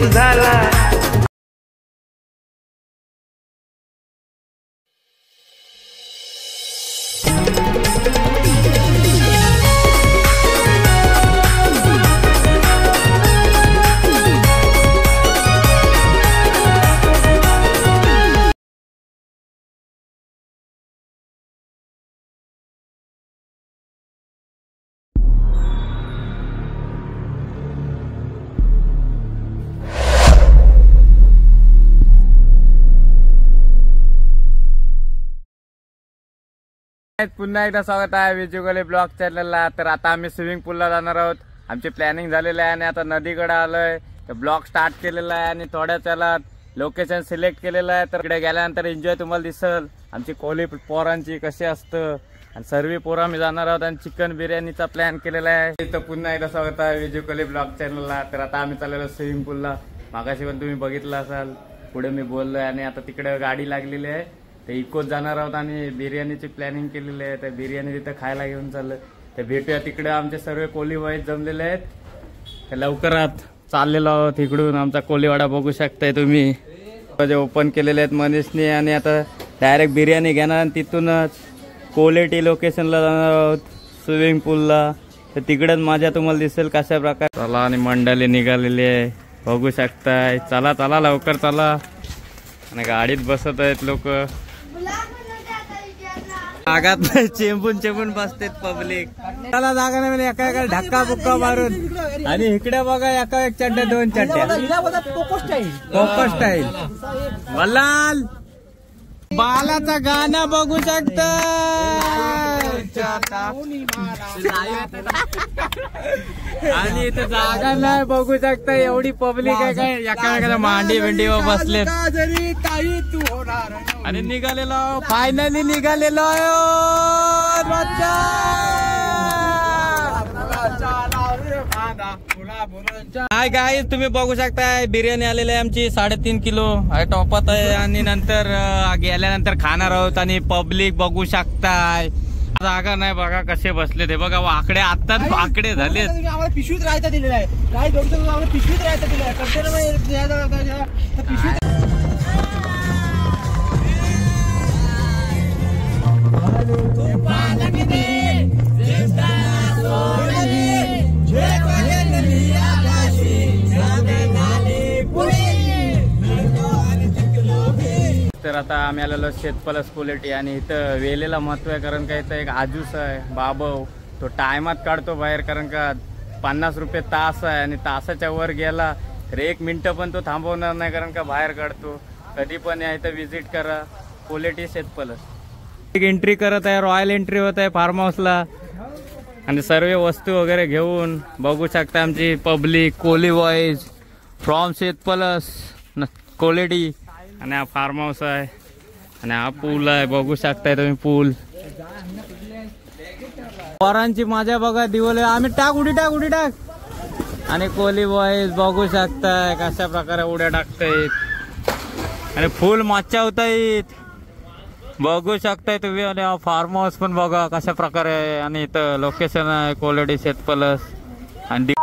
Miss झाला। पुन्हा एकदा स्वागत आहे विजुगले ब्लॉग चॅनलला। तर आता आम्ही स्विमिंग पूलला जाणार आहोत। आमची प्लॅनिंग झालेली आहे आणि आता नदीकडे आलोय। तर ब्लॉग स्टार्ट केलेला आहे आणि थोड्या चलात लोकेशन सिलेक्ट केलेलं आहे। तर इकडे गेल्यानंतर एन्जॉय तुम्हाला दिसेल आमची कोली पोरांची कशी असतं आणि सर्व पोरं आम्ही जाणार आहोत आणि चिकन बिर्याणीचा प्लॅन केलेला आहे। तर पुन्हा एकदा स्वागत आहे विजुगले ब्लॉग चॅनलला। तर आता आम्ही चाललेलो स्विमिंग पूलला। मागाशी पण तुम्ही बघितलं असाल पुढे मी बोललोय आणि आता तिकडे गाडी लागलेली आहे। ते इकोच जाणार आहोत आणि बिर्याणीची प्लॅनिंग केलेली आहे। तर बिर्याणी तिथं खायला घेऊन चाललं। तर भेटूया तिकडे। आमचे सर्व कोलीवाईज जमलेले आहेत। तर लवकरात चाललेलो आहोत इकडून। आमचा कोलीवाडा बघू शकताय तुम्ही, जे ओपन केलेले आहेत मनीषने। आणि आता डायरेक्ट बिर्याणी घेणार आणि तिथूनच क्वालिटी लोकेशनला जाणार आहोत स्विमिंग पूलला। तर तिकडेच माझ्या तुम्हाला दिसेल कशा प्रकारे। चला आणि मंडळी निघालेली आहे बघू शकताय। चला चला लवकर चला। आणि गाडीत बसत आहेत लोक। आगात चेंबून चेंबून बसतेत पब्लिक। त्याला जागा नाही एका एका धक्का बुक्का मारून। आणि इकडे बघा एका एक चड्ड्या दोन चड्ड्या कोको स्टाईल बल्लाल बालाचा गाणं बघू शकता। आणि इथं जागा नाही बघू शकता एवढी पब्लिक आहे काय एका मांडी बिंडीवर बसले। आणि निघालेलो फायनली निघालेलो हाय गाईज तुम्ही बघू शकताय बिर्याणी आलेली आहे आमची 3.5 किलो आहे टॉपात आहे। आणि नंतर गेल्यानंतर खाणार आहोत। आणि पब्लिक बघू शकताय जागा नाही बघा कसे बसले ते बघा वाकडे आत्ताच वाकडे झाले। आम्हाला पिशवीत राहायचा दिलेला आहे काय बघतो आम्हाला पिशवीत राहायचा दिलेला आहे पिशवीत। तर आता आम्ही आलेलो शेतपलस क्वालिटी। आणि इथं वेलेला महत्व आहे कारण का इथं एक आजूस आहे बाबव तो टायमात काढतो बाहेर कारण का 50 रुपये तास आहे। आणि तासाच्या वर गेला तर 1 मिनिट पण तो थांबवणार नाही कारण का बाहेर काढतो। कधी पण या इथं विजिट करा क्वालिटी शेतपलस। एक एंट्री करत आहे रॉयल एंट्री होत आहे फार्म हाऊसला। आणि सर्व वस्तू वगैरे घेऊन बघू शकता आमची पब्लिक कोली बॉईज फ्रॉम शेतपलस क्वालिटी। आणि हा फार्म हाऊस आहे आणि हा पूल आहे बघू शकताय तुम्ही पूल। पोरांची माझ्या बघा दिवले आम्ही टाक उडी टाक। आणि कोली बॉईज बघू शकताय कशा प्रकारे उड्या टाकतायत आणि फुल मच्छा होतायत बघू शकताय तुम्ही। आणि हा फार्म हाऊस पण बघा कशा प्रकारे आहे। आणि इथं लोकेशन आहे क्वालिटी शेतपलस। आणि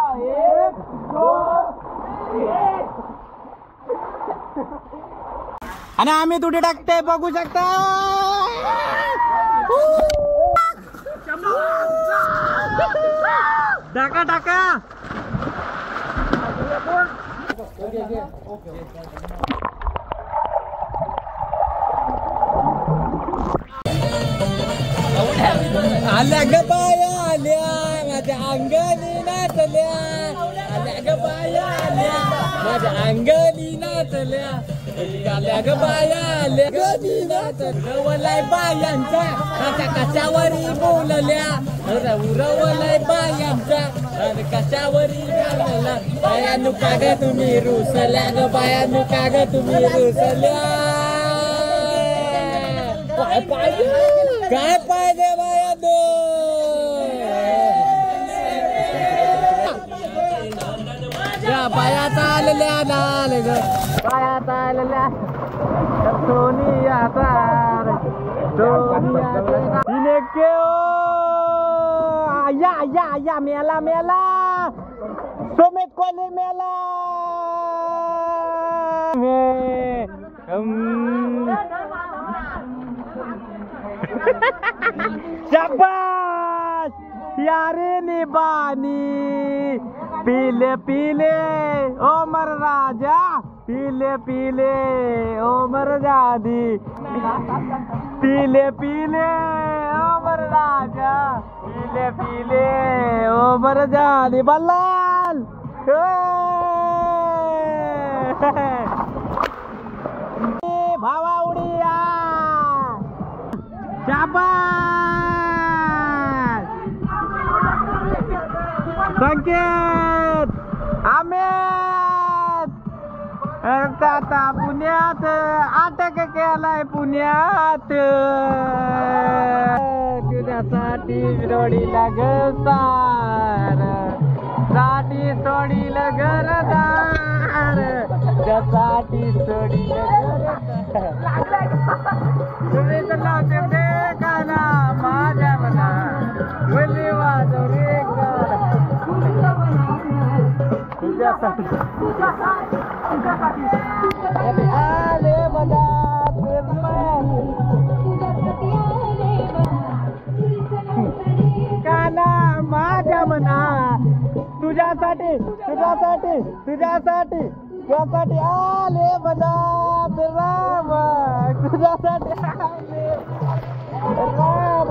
आणि आम्ही तुटे टाकते बघू शकता। टाका टाका आल्या ग बाया आल्या माझ्या अंगणी नाचल्या। आल्या ग बाया आल्या माझ्या अंगणी नाचल्या। आल्या ग बाया आल्या गदी नाचवलाय बायांचा कशावरी बोलल्या उरवलाय बायांचा आणि कशावरी बोलला। बायानु का ग तुम्ही रुसल्या ग बायानु का ग तुम्ही रुसल्या। काय पाहिजे बाया दो बाया चालल्या लाल ग बाया चालल्या सोनिया या मेला मेला सोमेत कोली मेला शाबाश यारे निबानी पीले पीले ओमर राजा पीले पीले ओमर जादी पीले पीले ओमर राजा पीले पीले ओमर जादी बल्लाल भावा उडिया शाबास संकेत अमित आता पुण्यात अटक केलाय पुण्यात तुझ्यासाठी जोडीला घसार साठी सोडील घरदार त्यासाठी सोडील तुम्ही तर लावते ते गाना माझ्या मना बोली वाजव रे तुझ्यासाठी आले बघा गाना माझ्या मना तुझ्यासाठी तुझ्यासाठी तुझ्यासाठी तुझ्यासाठी आले बदा राम तुझ्यासाठी आले राम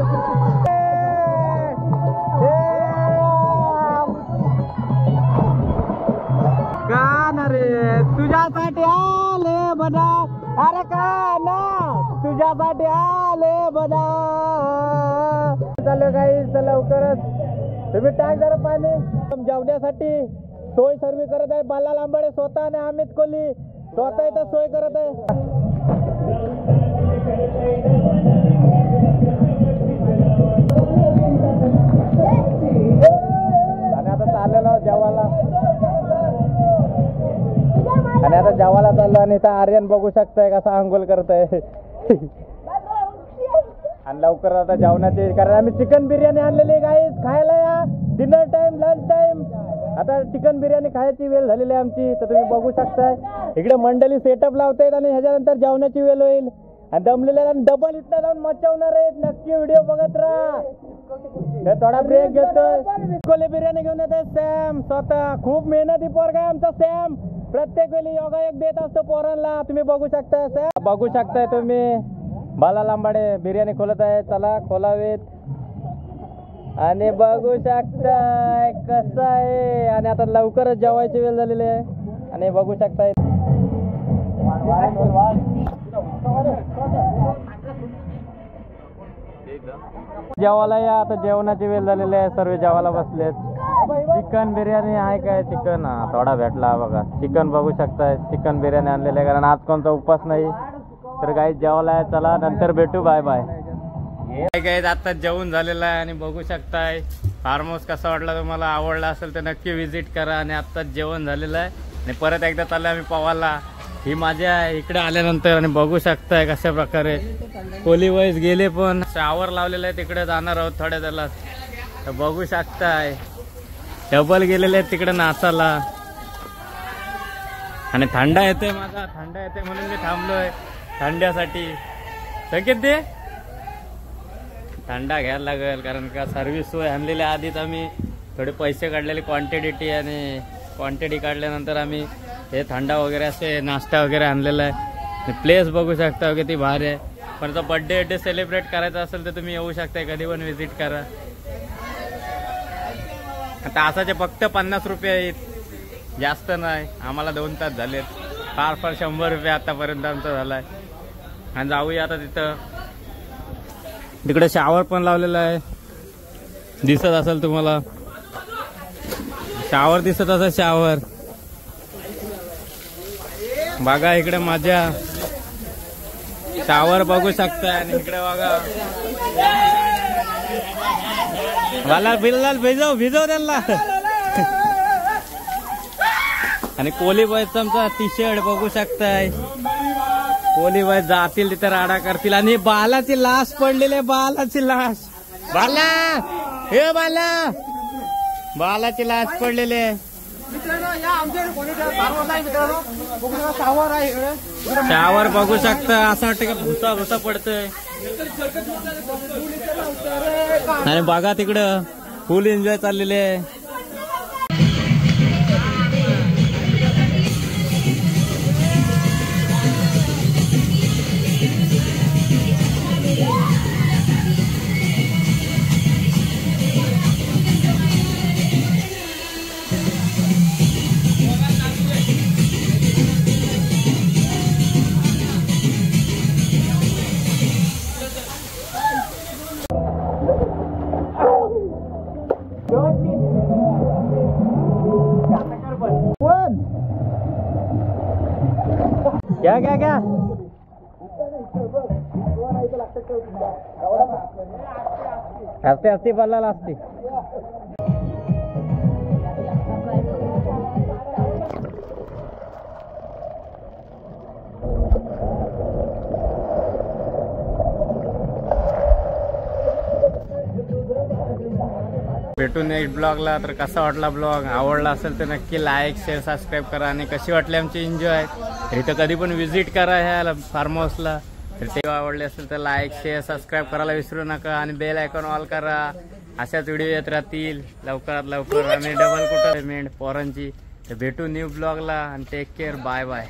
गाना रे तुझ्यासाठी आले बदा अरे गाना तुझ्यासाठी आले बदा चालू काही लवकरच तुम्ही टाक जरा पाणी जेवण्यासाठी सोय सर्व करत आहे बाला लांबडे स्वतः आणि अमित कोहली स्वतः इथं सोय करत आहे आणि आता चाललेलो जेवायला आणि आता जेवायला चाललो आणि इथं आर्यन बघू शकताय कसा अंघोळ करत आहे आणि लवकर आता जेवणाची कारण आम्ही चिकन बिर्याणी आणलेली गाईस खायला या डिनर टाइम लंच टाइम आता चिकन बिर्याणी खायची वेळ झालेली आहे आमची तर तुम्ही बघू शकताय इकडे मंडळी सेटअप लावतायत आणि ह्याच्यानंतर जेवणाची वेळ होईल आणि दमलेल्या डबल इथं जाऊन मचावणार आहेत नक्की व्हिडिओ बघत राहा थोडा ब्रेक घेतोय कोली बिर्याणी घेऊन येते सॅम स्वतः खूप मेहनती पोरगा आहे आमचा सॅम प्रत्येक वेळी योगा एक देत असतो पोरांना तुम्ही बघू शकताय सॅम बघू शकताय तुम्ही बाला लांबाडे बिर्याणी खोलत आहे चला खोलावेत आणि बघू शकताय कसं आहे आणि आता लवकरच जेवायची वेळ झालेली आहे आणि बघू शकताय जेवायला या आता जेवणाची वेळ झालेली आहे सर्व जेवायला बसलेत चिकन बिर्याणी आहे काय चिकन हा थोडा भेटला बघा चिकन बघू शकताय चिकन बिर्याणी आणलेलं आहे कारण आज कोणता उपवास नाही तर काही जेवायला आहे चला नंतर भेटू बाय बाय काय आता जेवण झालेलं आहे आणि बघू शकताय फार्म हाऊस कसा वाटला तुम्हाला आवडला असेल तर नक्की व्हिजिट करा आणि आत्ताच जेवण झालेलं आहे आणि परत एकदा चाललं आम्ही पवायला ही माझ्या इकडे आल्यानंतर आणि बघू शकताय कशा प्रकारे कोली वाईज गेले पण शावर लावलेलं आहे तिकडे जाणार आहोत थोड्या त्याला तर बघू शकताय डबल गेलेले आहेत तिकडे नाचाला आणि थंडा येतोय माझा थंडा येतोय म्हणून मी थांबलोय थंड्यासाठी संकेत दे थंडा घ्यायला लागेल कारण का सर्व्हिस सोय आणलेल्या आधीच आम्ही थोडे पैसे काढलेले क्वांटिटी आणि क्वांटिटी काढल्यानंतर आम्ही हे थंडा वगैरे असे नाश्ता वगैरे आणलेला आहे प्लेस बघू शकता किती भारी आहे पण जर बर्थडे सेलिब्रेट करायचा असेल तर तुम्ही येऊ शकता कधी पण व्हिजिट करा तासाचे फक्त 50 रुपये आहेत जास्त नाही आम्हाला 2 तास झालेत फार 100 रुपये आतापर्यंत आमचा झालाय आणि जाऊया आता तिथं तिकडे शावर पण लावलेला आहे दिसत असेल तुम्हाला शावर दिसत असेल शावर बघा इकडे माझ्या शावर बघू शकताय आणि इकडे बघा मला बिल्लाल भिजव त्यांना आणि कोली बाईचा आमचा टी शर्ट बघू शकताय कोली बाई जातील तिथे राडा करतील आणि बालाची लाश पडलेली बालाची लाश बाला हे बाला बालाची लाश पडलेली मित्रांनो या आमच्याकडे कोणी फार्महाऊस आहे मित्रांनो. बघू शावर आहे इकडे. त्यावर बघू शकता असं वाटतं का भुसा भुसा पडतोय. आणि बघा तिकडं फुल एन्जॉय चाललेले आहे. क्या क्या क्या हस्ते हस्ते पडला असते. भेटू नेक्स्ट ब्लॉगला. तर कसा वाटला ब्लॉग, आवडला असेल तर नक्की लाईक शेअर सबस्क्राईब करा. आणि कशी वाटली आमची एन्जॉय, इथं कधी पण व्हिजिट करा ह्या फार्म हाऊसला. तर ते आवडले असेल तर लाईक शेअर सबस्क्राईब करायला विसरू नका. आणि बेल आयकॉन ऑल करा. अशाच व्हिडिओ येत राहतील लवकरात लवकर. आणि डबल कुठं पेमेंट पोरांची. तर भेटू न्यू ब्लॉगला. आणि टेक केअर. Bye bye.